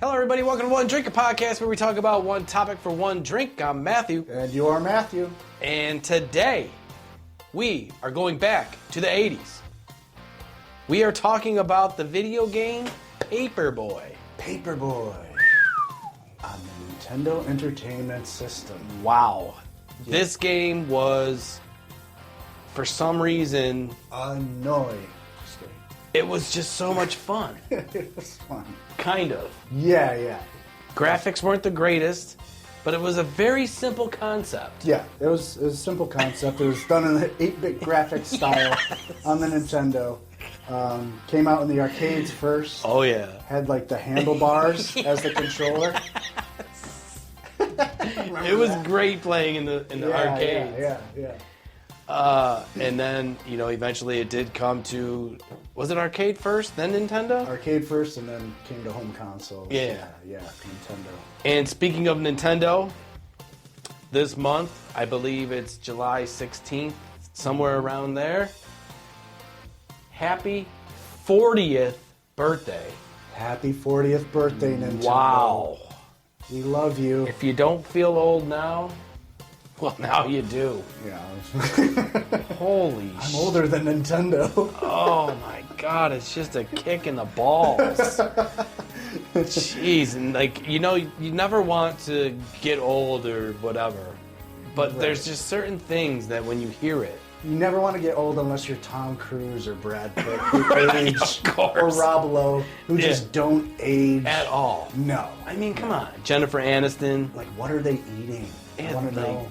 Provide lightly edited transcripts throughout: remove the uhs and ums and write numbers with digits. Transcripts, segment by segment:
Hello, everybody. Welcome to One Drink, a podcast where we talk about one topic for one drink. I'm Matthew. And you're Matthew. And today, we are going back to the 80s. We are talking about the video game Paperboy. Paperboy. On the Nintendo Entertainment System. Wow. Yeah. This game was, for some reason... annoying. It was just so much fun. It was fun. Kind of. Yeah. Graphics weren't the greatest, but it was a very simple concept. Yeah, it was a simple concept. It was done in the 8-bit graphics style on the Nintendo. Came out in the arcades first. Oh, yeah. Had like the handlebars as the controller. It was great playing in the arcades. Yeah. And then, eventually it did come to... Was it arcade first, then Nintendo? Arcade first, and then came to home consoles. Yeah, Nintendo. And speaking of Nintendo, this month, I believe it's July 16th, somewhere around there. Happy 40th birthday. Happy 40th birthday, Nintendo. Wow. We love you. If you don't feel old now, well, now you do. Yeah. Holy I'm older than Nintendo. Oh my God, it's just a kick in the balls. Jeez, and you never want to get old or whatever, but right. There's just certain things that when you hear it. You never want to get old unless you're Tom Cruise or Brad Pitt, who age, of course. Or Rob Lowe, who just don't age. At all. No. I mean, come on. Jennifer Aniston. Like, what are they eating? I want to know.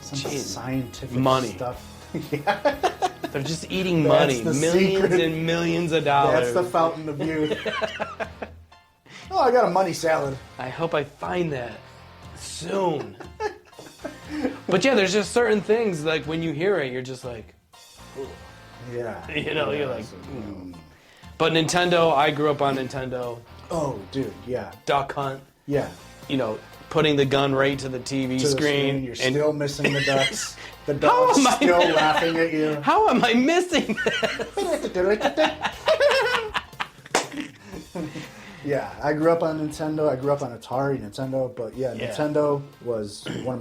Some scientific stuff. Yeah. They're just eating money. Millions and millions of dollars. That's the fountain of youth. Oh, I got a money salad. I hope I find that soon. But yeah, there's just certain things, like when you hear it, you're just like, ooh. Yeah. You're like, But Nintendo, I grew up on Nintendo. Oh, dude, yeah. Duck Hunt. Yeah. Putting the gun right to the TV screen. You're still missing the ducks. The dog's still laughing at you. How am I missing this? Yeah, I grew up on Nintendo. I grew up on Atari, Nintendo. But yeah, Nintendo was one of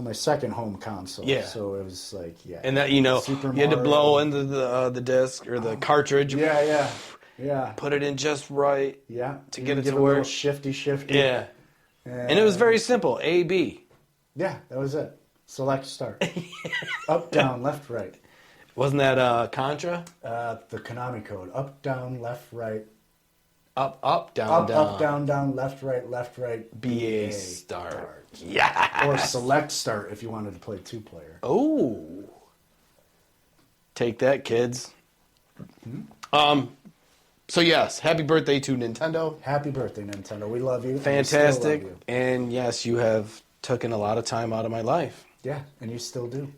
my second home consoles. Yeah. So it was like, And that, Super you had to Mario. Blow into the disc or the cartridge. Yeah. Put it in just right. Yeah. To get it to a work. Little shifty. Yeah. And it was very simple. A, B. Yeah, that was it. Select start. Up, down, left, right. Wasn't that Contra? The Konami code. Up, down, left, right. Up, down, down. Up, down, down, left, right. BA start. Yeah. Or select start if you wanted to play 2-player. Oh. Take that, kids. Mm-hmm. So yes, happy birthday to Nintendo. Happy birthday, Nintendo. We love you. Fantastic. Love you. And yes, you have taken a lot of time out of my life. Yeah, and you still do.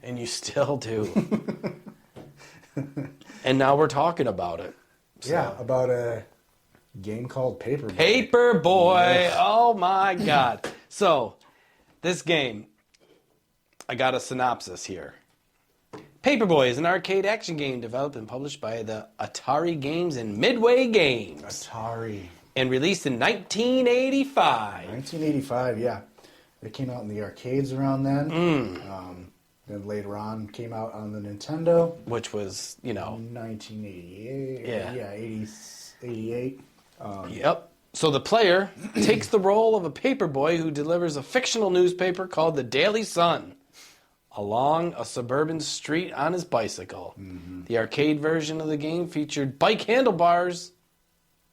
And now we're talking about it. So. Yeah, about a game called Paperboy. Paperboy. Yes. Oh my God. So, this game, I got a synopsis here. Paperboy is an arcade action game developed and published by the Atari Games and Midway Games. Atari. And released in 1985. 1985, yeah. It came out in the arcades around then. Then later on came out on the Nintendo. Which was, 1988. Yeah. 88. Yep. So the player takes the role of a paperboy who delivers a fictional newspaper called the Daily Sun along a suburban street on his bicycle. Mm-hmm. The arcade version of the game featured bike handlebars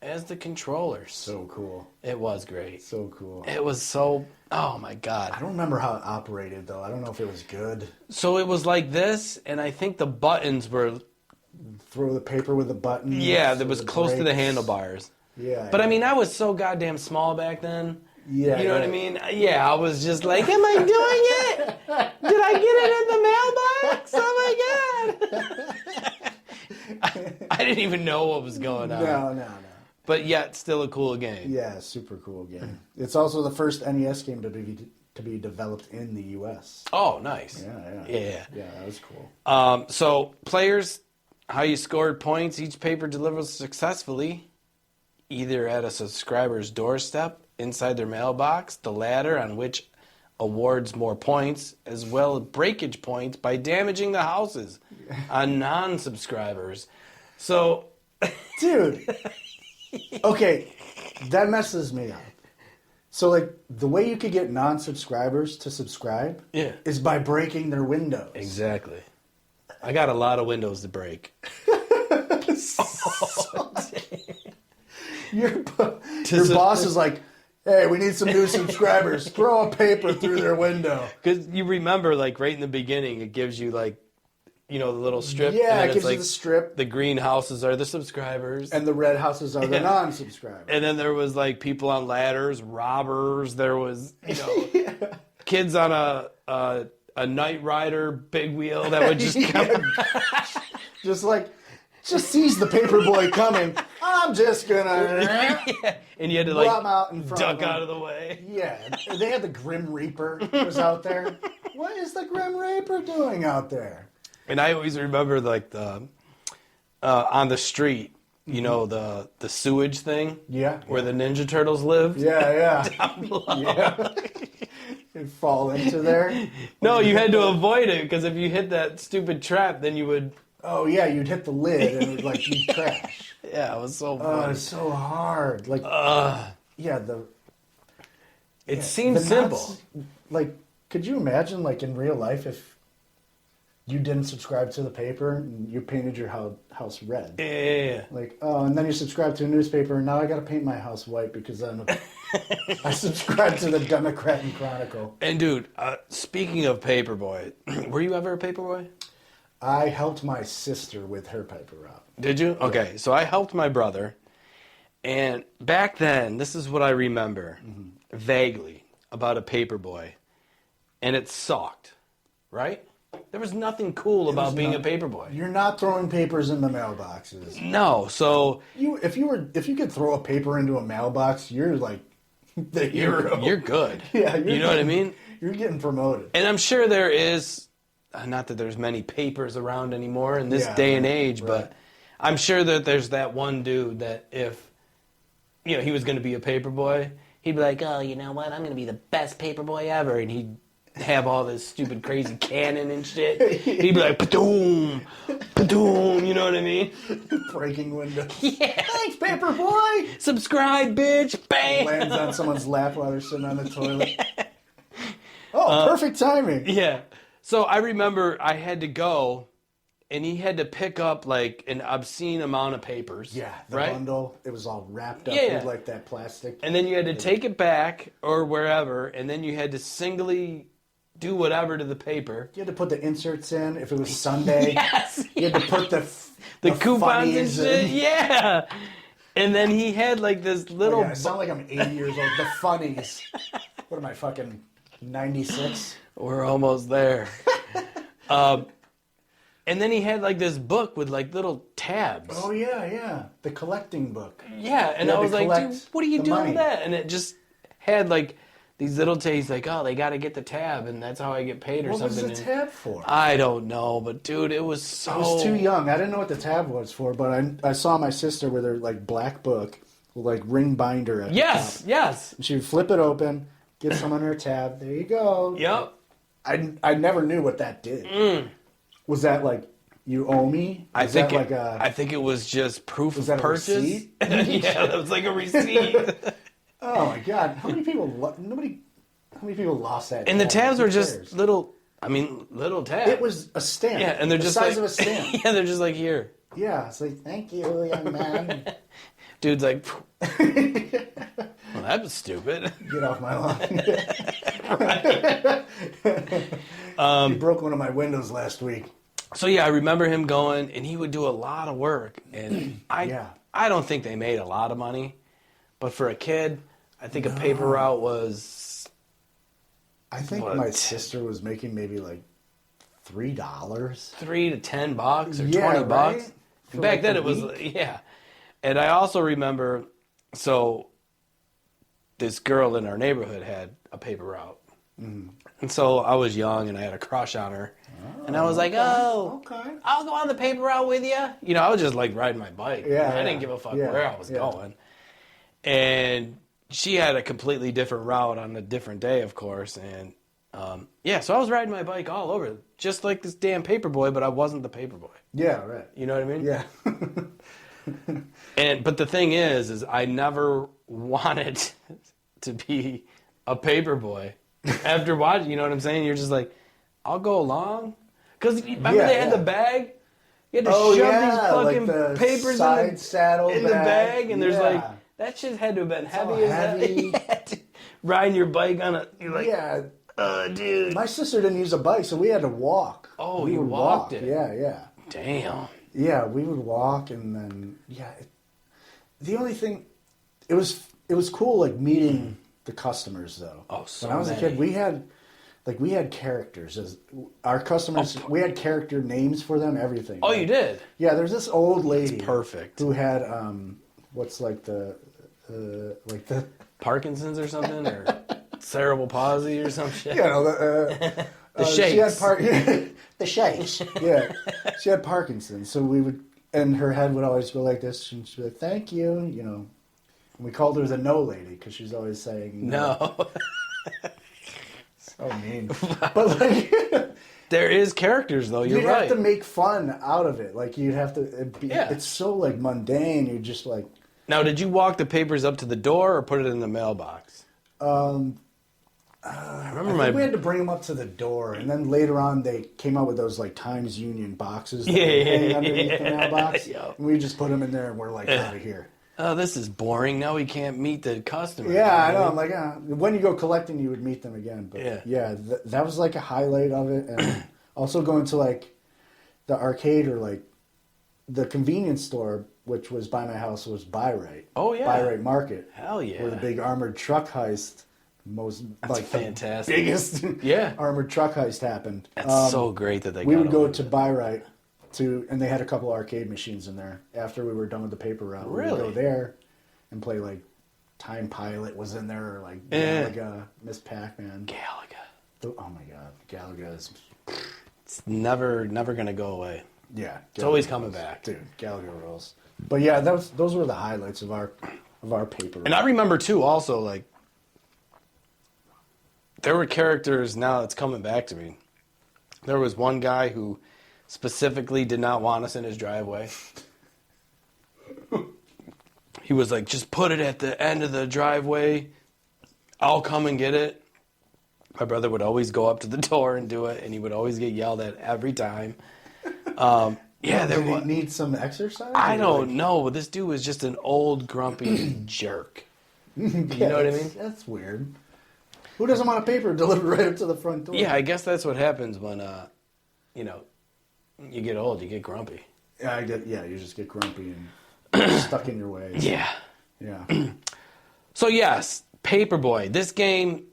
as the controllers. So cool. It was great. So cool. It was so... Oh, my God. I don't remember how it operated, though. I don't know if it was good. So it was like this, and I think the buttons were... Throw the paper with the buttons. Yeah, that was close to the handlebars. Yeah. But, I mean, I was so goddamn small back then. Yeah. You know what I mean? Yeah, I was just like, am I doing it? Did I get it in the mailbox? Oh, my God. I didn't even know what was going on. No. But yet, still a cool game. Yeah, super cool game. It's also the first NES game to be developed in the U.S. Oh, nice. Yeah. Yeah, that was cool. So, players, how you scored points, each paper delivers successfully. either at a subscriber's doorstep, inside their mailbox, the ladder on which awards more points, as well as breakage points by damaging the houses on non-subscribers. So, Dude. Okay, that messes me up. So, like, the way you could get non-subscribers to subscribe is by breaking their windows. Exactly. I got a lot of windows to break. Your boss is like, hey, we need some new subscribers. Throw a paper through their window. Because you remember, like, right in the beginning, it gives you, like, you know, the little strip. Yeah, and it gives like, you the strip. The green houses are the subscribers. And the red houses are the non-subscribers. And then there was, like, people on ladders, robbers. There was, you know, kids on a Knight Rider big wheel that would just come. Just sees the Paperboy coming. I'm just gonna. And you had to, like, duck out of the way. Yeah, they had the Grim Reaper was out there. What is the Grim Reaper doing out there? And I always remember, like, the on the street, you know, the sewage thing. Yeah. Where the Ninja Turtles lived. Yeah. Down below. Yeah. You'd fall into there. No, you had to avoid it, because if you hit that stupid trap, then you would. Oh yeah, you'd hit the lid and it would, like, you'd crash. Yeah, it was so fun. Oh, it's so hard. Like, it seems simple. Like, could you imagine, like, in real life, if you didn't subscribe to the paper and you painted your house red? Yeah. Like, oh, and then you subscribe to a newspaper, and now I got to paint my house white because I subscribe to the Democrat and Chronicle. And dude, speaking of Paperboy, were you ever a Paperboy? I helped my sister with her paper route. Did you? Okay, so I helped my brother, and back then, this is what I remember vaguely about a Paperboy, and it sucked, right? There was nothing cool about being a Paperboy. You're not throwing papers in the mailboxes. No, so if you could throw a paper into a mailbox, you're like the hero. You're good. Yeah, you know what I mean? You're getting promoted. And I'm sure there is, not that there's many papers around anymore in this day and age, but I'm sure that there's that one dude that if, you know, he was going to be a Paperboy, he'd be like, oh, you know what, I'm going to be the best Paperboy ever, and he'd have all this stupid crazy cannon and shit. He'd be like, pa-doom, pa-doom, you know what I mean? Breaking windows. Yeah. Thanks, Paperboy! Subscribe, bitch, bam! Lands on someone's lap while they're sitting on the toilet. Oh, perfect timing. Yeah. So I remember I had to go, and he had to pick up, like, an obscene amount of papers. Yeah, the right? bundle. It was all wrapped up with, like, that plastic. And then you had to take it back or wherever, and then you had to singly do whatever to the paper. You had to put the inserts in. If it was Sunday, you had to put the coupons and shit. in. Yeah. And then he had, like, this little... I sound like I'm 80 years old. The funnies. What am I, fucking 96? We're almost there. And then he had, like, this book with, like, little tabs. Oh, yeah. The collecting book. Yeah, and I was like, dude, what are you doing with that? And it just had, like, these little tabs, like, oh, they got to get the tab, and that's how I get paid or something. What was the tab for? I don't know, but, dude, it was so... I was too young. I didn't know what the tab was for, but I saw my sister with her, like, black book with, like, ring binder at the top. Yes. And she would flip it open, get some on her tab. There you go. Yep. I never knew what that did. Was that like, you owe me? I think it was just proof of purchase. A receipt? Yeah, that was like a receipt. Oh my god! How many people lost that? And the tabs were just little tabs. It was a stamp. Yeah, and they're the just size like, of a stamp. Yeah, they're just like, here. Yeah, it's like, thank you, young man. Dude's like, well, that was stupid. Get off my lawn. He broke one of my windows last week. So yeah, I remember him going, and he would do a lot of work, and I don't think they made a lot of money, but for a kid, I think a paper route was. I think my sister was making maybe like $3. $3 to $10 or $20. Right? And back then it was And I also remember, so this girl in our neighborhood had a paper route. Mm. And so I was young and I had a crush on her. Oh, and I was like, I'll go on the paper route with you. You know, I was just like riding my bike. Yeah, I didn't give a fuck where I was going. And she had a completely different route on a different day, of course. And so I was riding my bike all over, just like this damn Paperboy, but I wasn't the Paperboy. Yeah, right. You know what I mean? Yeah. But the thing is I never wanted to be a Paperboy. After watching, you know what I'm saying? You're just like, I'll go along. Because remember they had the bag? You had to shove these fucking like papers saddle in the bag, and there's like, that shit had to have been heavy as that. Riding your bike on a, you're like, dude. My sister didn't use a bike, so we had to walk. Oh, you walked it? Yeah. Damn. Yeah, we would walk, and then, the only thing, it was cool, like, meeting the customers, though. Oh, so when I was a kid, we had characters as our customers. We had character names for them, everything. Oh, you did? Yeah, there's this old lady. That's perfect. Who had what's the Parkinson's or something, or cerebral palsy or some shit. Yeah, the shakes. She had the shakes. Yeah, she had Parkinson's, so we would, and her head would always go like this, and she'd be like, "Thank you," you know. And we called her the No Lady because she's always saying no. So mean. But like, there is characters though. You'd have to make fun out of it. Like you'd have to. It's so like mundane. You're just like. Now, did you walk the papers up to the door or put it in the mailbox? I remember we had to bring them up to the door, and then later on they came out with those like Times Union boxes that hang underneath the mailbox, and we just put them in there, and we're like out of here. Oh, this is boring. Now we can't meet the customer. Yeah, I know. I'm like, when you go collecting, you would meet them again. But that was like a highlight of it, and also going to like the arcade or like the convenience store, which was by my house, was Buy Right. Oh yeah, Buy Right Market. Hell yeah, where the big armored truck heist. That's fantastic. The biggest armored truck heist happened. That's so great that they. We would go to Buy Right, and they had a couple arcade machines in there. After we were done with the paper route, we would go there and play like Time Pilot was in there, or like Galaga, Miss Pac-Man. Galaga. Oh my God, Galaga is. It's never gonna go away. Yeah, it's always coming back, dude. Galaga rules. But yeah, those were the highlights of our paper route. And I remember too, also like. There were characters, now it's coming back to me. There was one guy who specifically did not want us in his driveway. He was like, just put it at the end of the driveway. I'll come and get it. My brother would always go up to the door and do it, and he would always get yelled at every time. Did he need some exercise? I don't know, but this dude was just an old, grumpy jerk. You know what I mean? That's weird. Who doesn't want a paper delivered right up to the front door? Yeah, I guess that's what happens when, you get old, you get grumpy. Yeah, you just get grumpy and stuck in your ways. Yeah. Yeah. So yes, Paperboy. This game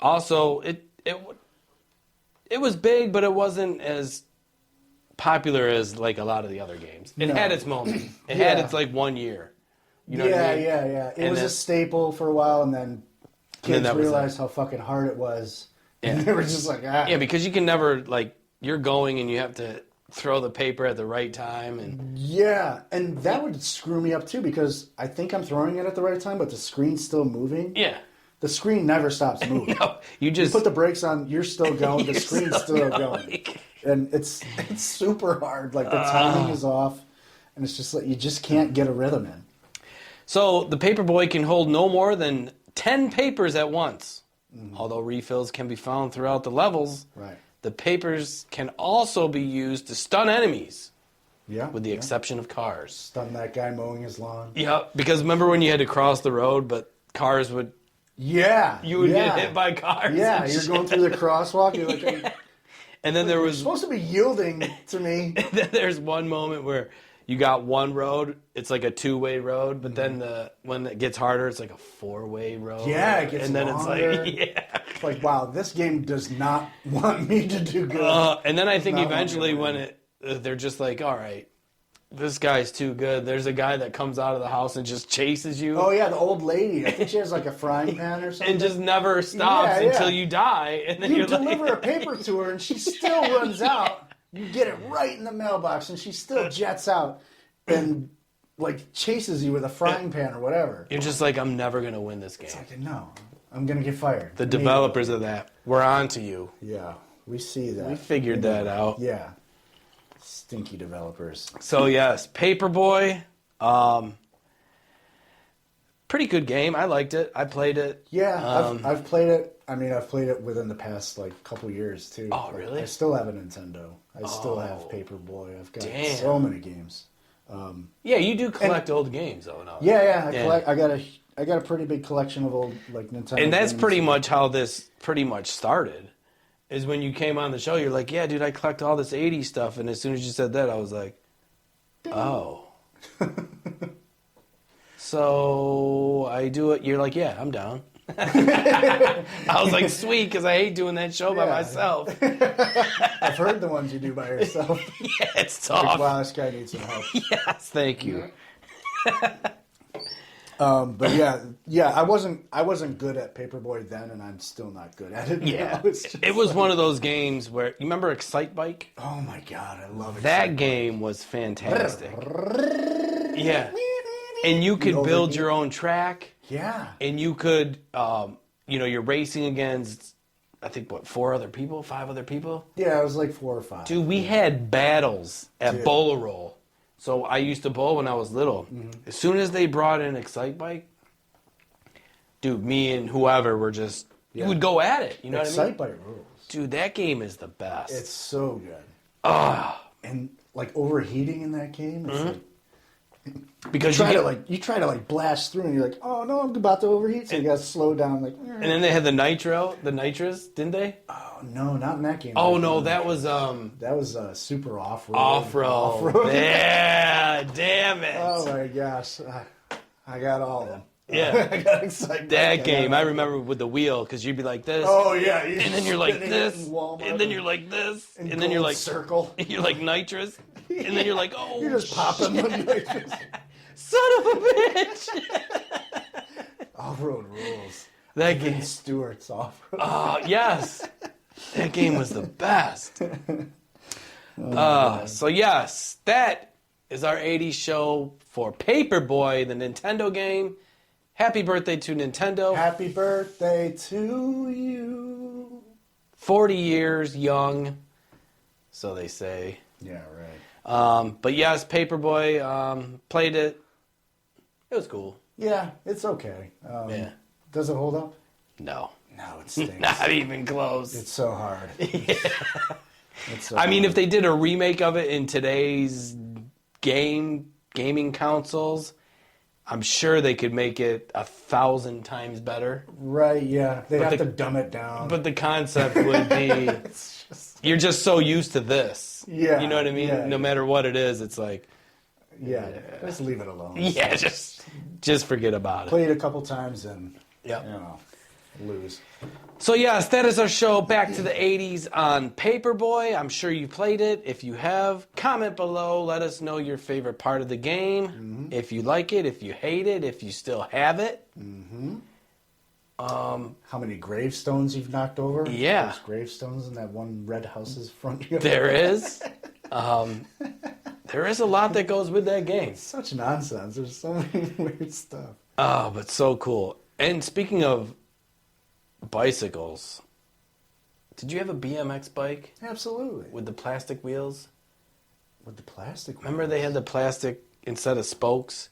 also it was big, but it wasn't as popular as like a lot of the other games. It had its moment. It had its like 1 year. You know what I mean? Yeah. It was a staple for a while, and then kids realized how fucking hard it was. And they were just like, Yeah, because you can never, like, you're going and you have to throw the paper at the right time. And that would screw me up too, because I think I'm throwing it at the right time, but the screen's still moving. Yeah. The screen never stops moving. No, you put the brakes on, you're still going, the screen's still going. And it's super hard. Like, the timing is off, and it's just like, you just can't get a rhythm in. So, the Paperboy can hold no more than 10 papers at once. Although refills can be found throughout the levels, the papers can also be used to stun enemies. Yeah. With the exception of cars. Stun that guy mowing his lawn. Yeah, because remember when you had to cross the road, but cars would... Yeah. You would get hit by cars. Yeah, you're going through the crosswalk. You're like, and then there was... You're supposed to be yielding to me. Then there's one moment where you got one road, it's like a two-way road, but then when it gets harder, it's like a four-way road. Yeah, it gets longer. It's like, it's like, wow, this game does not want me to do good. And then I think eventually when they're just like, all right, this guy's too good. There's a guy that comes out of the house and just chases you. Oh, yeah, the old lady. I think she has like a frying pan or something. And just never stops until you die. And then you deliver a paper to her and she still runs out. You get it right in the mailbox and she still jets out. And like chases you with a frying pan or whatever. You're just like, I'm never going to win this game. It's like, no, I'm going to get fired. The developers of that, we're on to you. Yeah, we see that. We figured that out. Yeah. Stinky developers. So, yes, Paperboy. Pretty good game. I liked it. I played it. Yeah, I've played it. I mean, I've played it within the past, like, couple years, too. Oh, really? I still have a Nintendo. I still have Paperboy. I've got so many games. Yeah, you do collect old games, though. No? Yeah. I got a pretty big collection of old, like, Nintendo And that's games. pretty much how this pretty much started. Is when you came on the show, you're like, yeah, dude, I collect all this 80s stuff. And as soon as you said that, I was like, oh. So I do it. You're like, yeah, I'm down. I was like, sweet, because I hate doing that show by myself. I've heard the ones you do by yourself. Yeah, it's tough. Like, wow, this guy needs some help. Yes, thank you. But yeah, I wasn't good at Paperboy then, and I'm still not good at it. Yeah, It was one of those games where you remember Excite Bike. Oh my god, I love it. That game was fantastic. Yeah, and you could build your own track. Yeah, and you could, you're racing against, I think, 5 other people? Yeah, it was like 4 or 5. Dude, we had battles at Bowl Roll. So I used to bowl when I was little. Mm-hmm. As soon as they brought in Excite Bike, dude, me and whoever were just, you would go at it. You know what I mean? Excite Bike rules. Dude, that game is the best. It's so good. And like overheating in that game, it's like, because you try to blast through and you're like, oh no, I'm about to overheat, so you gotta slow down and then they had the nitrous, didn't they? Oh no, not in that game. Oh no, that was super off-road. Off-road. Yeah, damn it. Oh my gosh. I got all of them. Yeah. I got excited. That game, I remember with the wheel, because you'd be like this. Oh yeah. And then you're like this. And then you're like this. And then you're like circle. You're like nitrous. And then you're like, oh, you're just popping the nitrous. Son of a bitch. Off-road rules. That game. Stewart's off-road. Oh, yes. That game was the best. So, yes, that is our 80s show for Paperboy, the Nintendo game. Happy birthday to Nintendo. Happy birthday to you. 40 years young, so they say. Yeah, right. But yes, Paperboy, played it. It was cool. Yeah, it's okay. Yeah. Does it hold up? No. No, it stinks. Not even close. It's so hard. Yeah. It's so I mean, hard. if they did a remake of it in today's gaming consoles, I'm sure they could make it 1,000 times better. Right, yeah. They'd have to dumb it down. But the concept would be, you're just so used to this. Yeah. You know what I mean? Yeah. No matter what it is, it's like... Yeah, just leave it alone. Yeah, just forget about it. Play it a couple times and, Yep. lose. So yes, that is our show back to the 80s on Paperboy. I'm sure you played it. If you have, comment below. Let us know your favorite part of the game. Mm-hmm. If you like it, if you hate it, if you still have it. Mm-hmm. How many gravestones you've knocked over? Yeah. There's gravestones in that one red house's front yard. There is. There is a lot that goes with that game. It's such nonsense. There's so many weird stuff. Oh, but so cool. And speaking of bicycles, did you have a BMX bike? Absolutely. With the plastic wheels? With the plastic wheels? Remember they had the plastic, instead of spokes,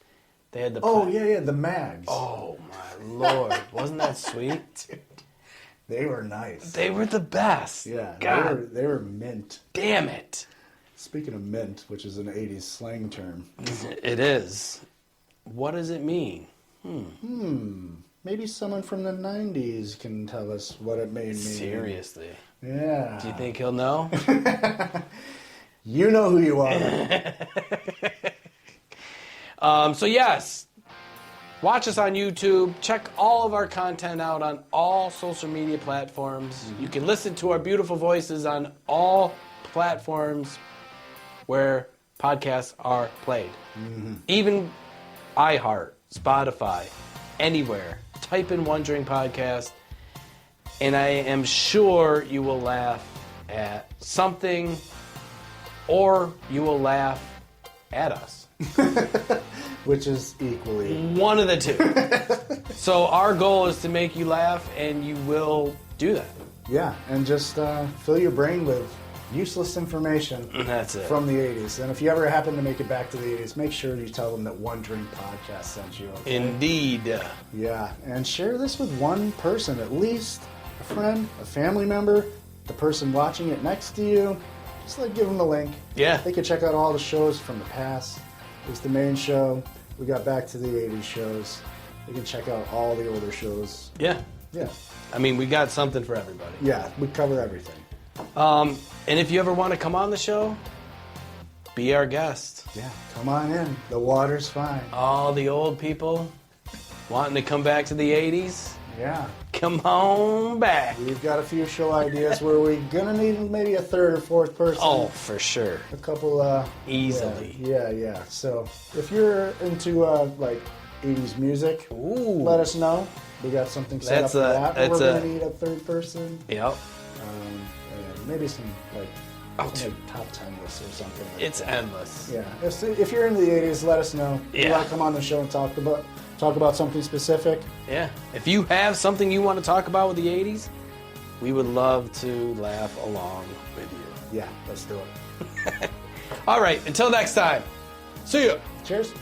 they had the... yeah, the mags. Oh, my Lord. Wasn't that sweet? Dude, they were nice. They were the best. Yeah. God. They were mint. Damn it. Speaking of mint, which is an 80s slang term. It is. What does it mean? Maybe someone from the 90s can tell us what it may mean. Seriously. Yeah. Do you think he'll know? You know who you are. So yes, watch us on YouTube. Check all of our content out on all social media platforms. Mm-hmm. You can listen to our beautiful voices on all platforms where podcasts are played. Mm-hmm. Even iHeart, Spotify, anywhere. Type in Wondering Podcast, and I am sure you will laugh at something, or you will laugh at us. Which is equally. One of the two. So our goal is to make you laugh, and you will do that. Yeah, and just fill your brain with useless information. That's it. From the 80s. And if you ever happen to make it back to the 80s, make sure you tell them that One Drink Podcast sent you. Okay? Indeed. Yeah, and share this with one person, at least a friend, a family member, the person watching it next to you. Just like give them the link. Yeah. They can check out all the shows from the past. There's the main show. We got back to the 80s shows. They can check out all the older shows. Yeah. Yeah. I mean, we got something for everybody. Yeah, we cover everything. And if you ever want to come on the show, be our guest. Yeah, come on in. The water's fine. All the old people wanting to come back to the 80s, Yeah. come on back. We've got a few show ideas where we're going to need maybe a third or fourth person. Oh, for sure. A couple, Easily. Yeah. So if you're into, like, 80s music, Ooh. let us know. We got something set up for that. We're going to need a third person. Yep. And maybe some, like, Oh, like top 10 lists or something. Like it's that. endless. Yeah. If you're into the 80s, let us know. If you Yeah. want to come on the show and talk about something specific. Yeah. If you have something you want to talk about with the 80s, we would love to laugh along with you. Yeah, let's do it. All right. Until next time. See ya. Cheers.